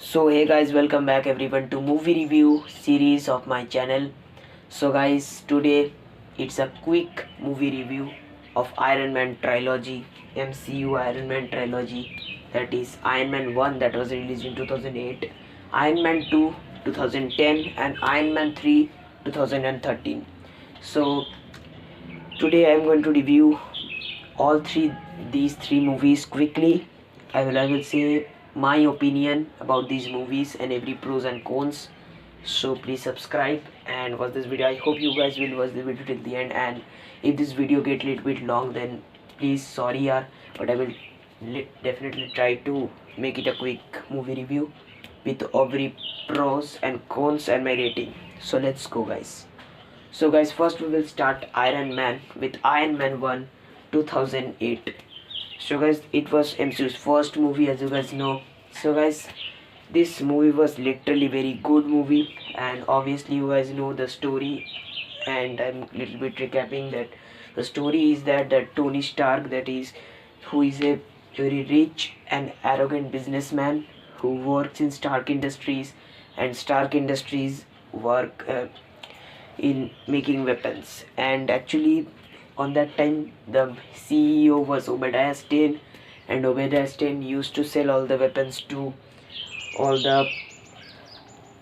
So hey guys, welcome back everyone to movie review series of my channel. So guys, today it's a quick movie review of Iron Man trilogy, MCU Iron Man trilogy, that is Iron Man 1 that was released in 2008, Iron Man 2 2010 and Iron Man 3 2013. So today I am going to review all these three movies quickly. I will say my opinion about these movies and every pros and cons. So please subscribe and watch this video. I hope you guys will watch the video till the end, and if this video get a little bit long, then please sorry yaar, but I will definitely try to make it a quick movie review with every pros and cons and my rating. So let's go guys. So guys, first we will start Iron Man with Iron Man 1 2008. So guys, it was MCU's first movie, as you guys know. So guys, this movie was literally very good movie, and obviously you guys know the story, and I'm little bit recapping that the story is that Tony Stark, that is, who is a very rich and arrogant businessman who works in Stark Industries, and Stark Industries work in making weapons. And actually on that time the CEO was Obadiah Stane, and Obadiah Stane used to sell all the weapons to all the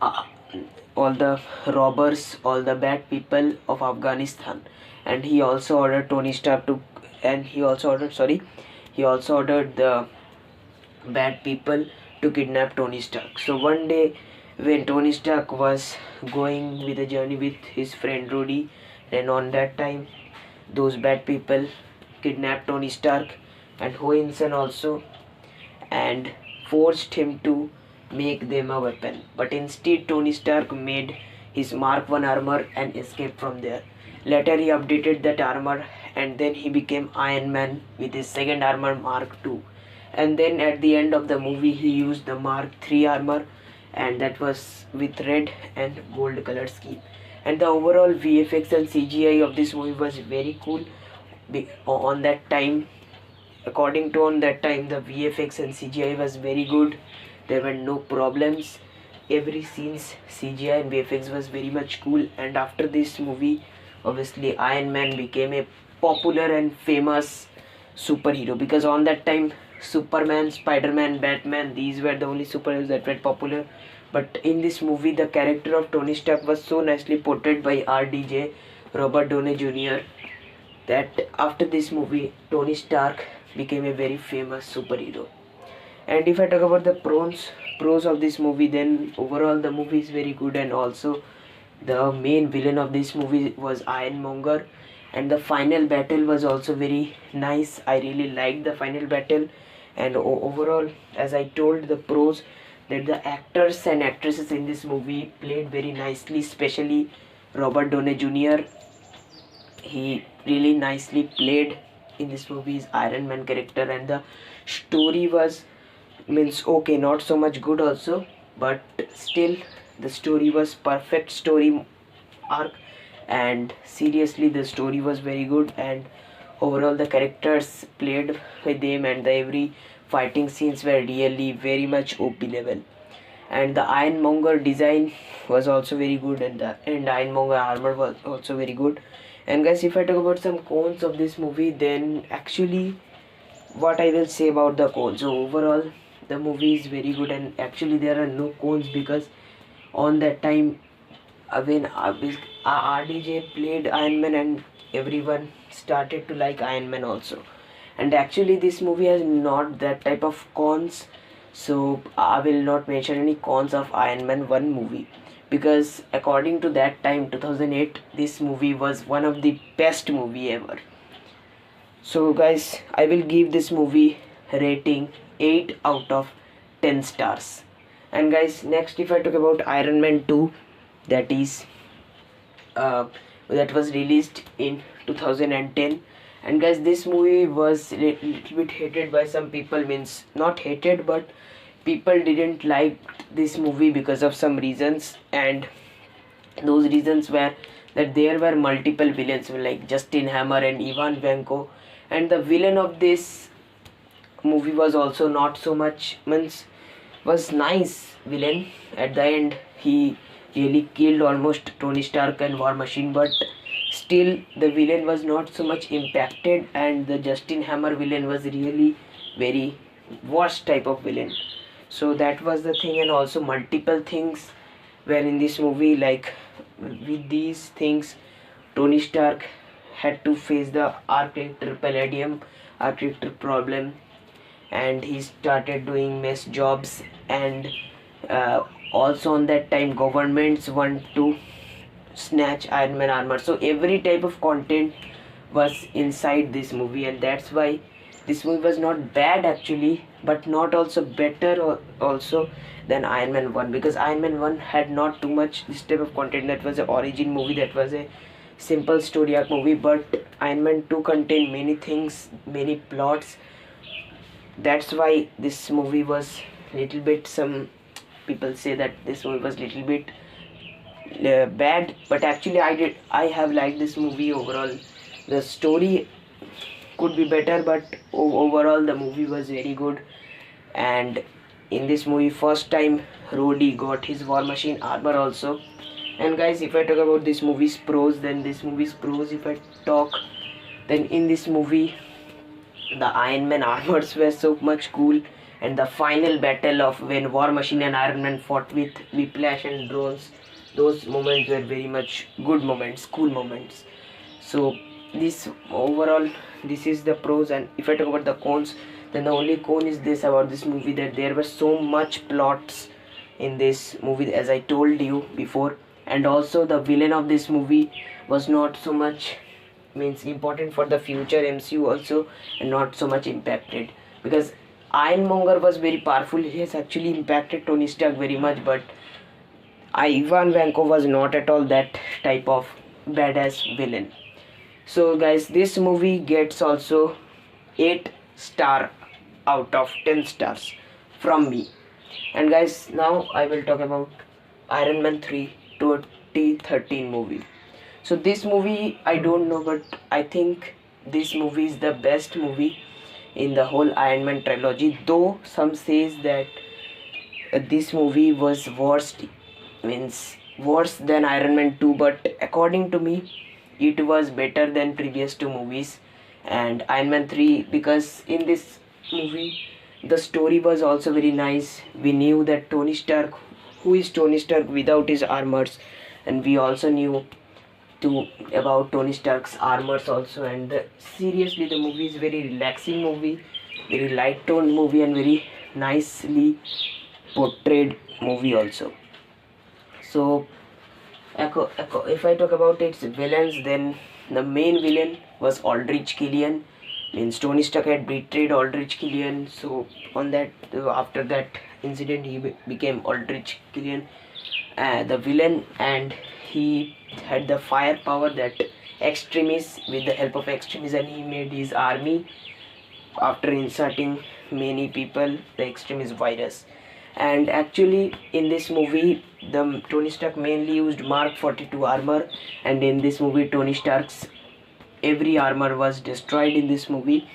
uh, all the robbers, all the bad people of Afghanistan. And he also ordered Tony Stark to, and he also ordered the bad people to kidnap Tony Stark. So one day when Tony Stark was going with a journey with his friend Rudy, and on that time those bad people kidnapped Tony Stark and Hohenson also, and forced him to make them a weapon. But instead Tony Stark made his Mark 1 armor and escaped from there. Later he updated that armor, and then he became Iron Man with his second armor Mark 2. And then at the end of the movie he used the Mark 3 armor, and that was with red and gold colored scheme. And the overall VFX and CGI of this movie was very cool. On that time, according to on that time, the VFX and CGI was very good. There were no problems. Every scene's CGI and VFX was very much cool. And after this movie, obviously Iron Man became a popular and famous superhero, because on that time Superman, Spider-Man, Batman, these were the only superheroes that were popular. But in this movie the character of Tony Stark was so nicely portrayed by RDJ, Robert Downey Jr., that after this movie Tony Stark became a very famous superhero. And if I talk about the pros of this movie, then overall the movie is very good, and also the main villain of this movie was Ironmonger, and the final battle was also very nice. I really liked the final battle. And overall, as I told, the pros, that the actors and actresses in this movie played very nicely, especially Robert Downey Jr. He really nicely played in this movie's Iron Man character, and the story was, means, okay, not so much good also, but still the story was perfect story arc, and seriously the story was very good. And overall the characters played by them, and the every fighting scenes were really very much OP level. And the Ironmonger design was also very good, and the Ironmonger armor was also very good. And guys, if I talk about some cons of this movie, then actually what I will say about the cons, so overall the movie is very good, and actually there are no cons, because on that time when RDJ played Iron Man, and everyone started to like Iron Man also. And actually this movie has not that type of cons, so I will not mention any cons of Iron Man 1 movie, because according to that time 2008, this movie was one of the best movie ever. So guys, I will give this movie rating 8 out of 10 stars. And guys, next if I talk about Iron Man 2, that is that was released in 2010. And guys, this movie was little bit hated by some people, means not hated, but people didn't like this movie because of some reasons. And those reasons were that there were multiple villains like Justin Hammer and Ivan Vanko, and the villain of this movie was also not so much, means was nice villain. At the end, he really killed almost Tony Stark and War Machine, but still the villain was not so much impacted, and the Justin Hammer villain was really very worst type of villain. So that was the thing, and also multiple things were in this movie. Like with these things, Tony Stark had to face the Architecture Palladium architecture problem, and he started doing mess jobs, and also on that time governments want to snatch Iron Man armor. So every type of content was inside this movie, and that's why this movie was not bad actually, but not also better or also than Iron Man 1, because Iron Man 1 had not too much this type of content. That was an origin movie, that was a simple story arc movie, but Iron Man 2 contained many things, many plots. That's why this movie was little bit, some people say that this movie was little bit bad, but actually I have liked this movie overall. The story could be better, but overall the movie was very good. And in this movie, first time Rhodey got his War Machine armor also. And guys, if I talk about this movie's pros, if I talk, then in this movie the Iron Man armors were so much cool, and the final battle of when War Machine and Iron Man fought with Whiplash and drones, those moments were very much good moments, cool moments. So this overall, this is the pros. And if I talk about the cons, then the only con is this about this movie, that there were so much plots in this movie, as I told you before. And also the villain of this movie was not so much means important for the future MCU also, and not so much impacted, because Ironmonger was very powerful. He has actually impacted Tony Stark very much, but Ivan Vanko was not at all that type of badass villain. So guys, this movie gets also 8 star out of 10 stars from me. And guys, now I will talk about Iron Man 3 2013 movie. So this movie, I don't know, but I think this movie is the best movie in the whole Iron Man trilogy. Though some says that this movie was worse than Iron Man 2, but according to me, it was better than previous two movies and Iron Man 3, because in this movie the story was also very nice. We knew that Tony Stark, who is Tony Stark without his armors, and we also knew about Tony Stark's armors also. And seriously, the movie is very relaxing movie, very light toned movie, and very nicely portrayed movie also. So if I talk about its villains, then the main villain was Aldrich Killian. Means Tony Stark had betrayed Aldrich Killian, so on that after that incident he became Aldrich Killian, the villain, and he had the firepower that extremists, with the help of extremists, and he made his army after inserting many people the extremist virus. And actually in this movie the Tony Stark mainly used Mark 42 armor, and in this movie Tony Stark's every armor was destroyed in this movie.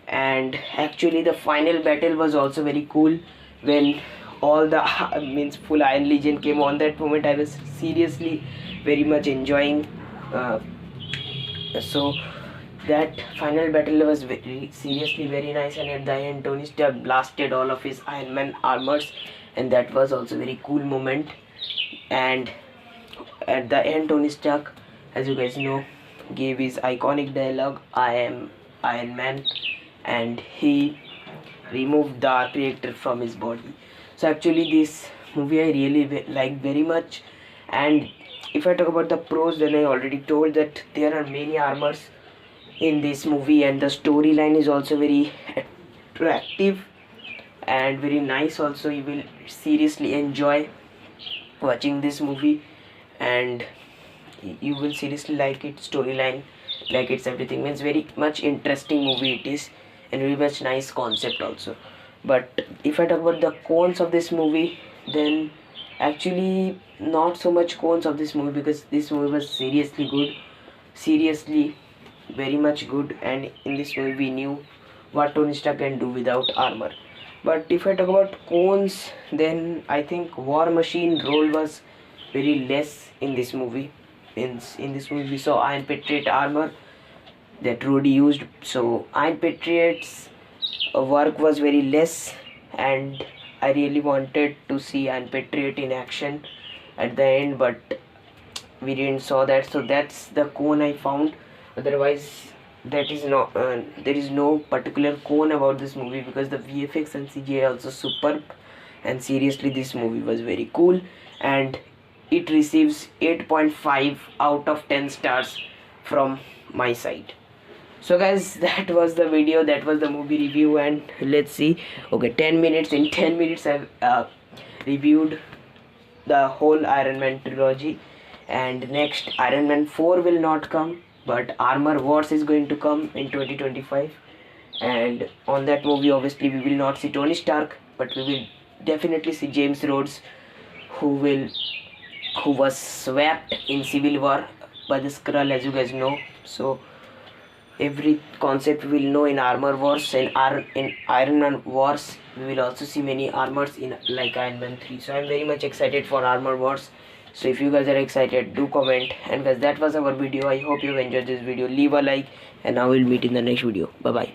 And actually the final battle was also very cool, when all the means full Iron Legion came. On that moment I was seriously very much enjoying, so that final battle was very seriously very nice. And at the end Tony Stark blasted all of his Iron Man armors, and that was also very cool moment. And at the end Tony Stark, as you guys know, gave his iconic dialogue, "I am Iron Man," and he removed the arc reactor from his body. So actually this movie I really like very much. And if I talk about the pros, then I already told that there are many armors in this movie, and the storyline is also very attractive and very nice also. You will seriously enjoy watching this movie, and you will seriously like its storyline, like its everything. Means very much interesting movie it is, and very much nice concept also. But if I talk about the cons of this movie, then actually not so much cons of this movie, because this movie was seriously good, seriously very much good. And in this movie we knew what Tony Stark can do without armor. But if I talk about cones, then I think War Machine role was very less in this movie. In this movie we saw Iron Patriot armor that Rudy used. So Iron Patriot's work was very less, and I really wanted to see Iron Patriot in action at the end, but we didn't saw that. So that's the cone I found. Otherwise, that is no there is no particular cone about this movie, because the VFX and CGI also superb, and seriously this movie was very cool, and it receives 8.5 out of 10 stars from my side. So guys, that was the video, that was the movie review, and let's see. Okay, 10 minutes. In 10 minutes I've reviewed the whole Iron Man trilogy, and next Iron Man 4 will not come, but Armor Wars is going to come in 2025, and on that movie obviously we will not see Tony Stark, but we will definitely see James Rhodes, who was swept in Civil War by the Skrull, as you guys know. So every concept we will know in Armor Wars, and in Iron Man Wars we will also see many armors in like Iron Man 3. So I'm very much excited for Armor Wars. So if you guys are excited, do comment. And guys, that was our video. I hope you enjoyed this video. Leave a like, and I will meet in the next video. Bye bye.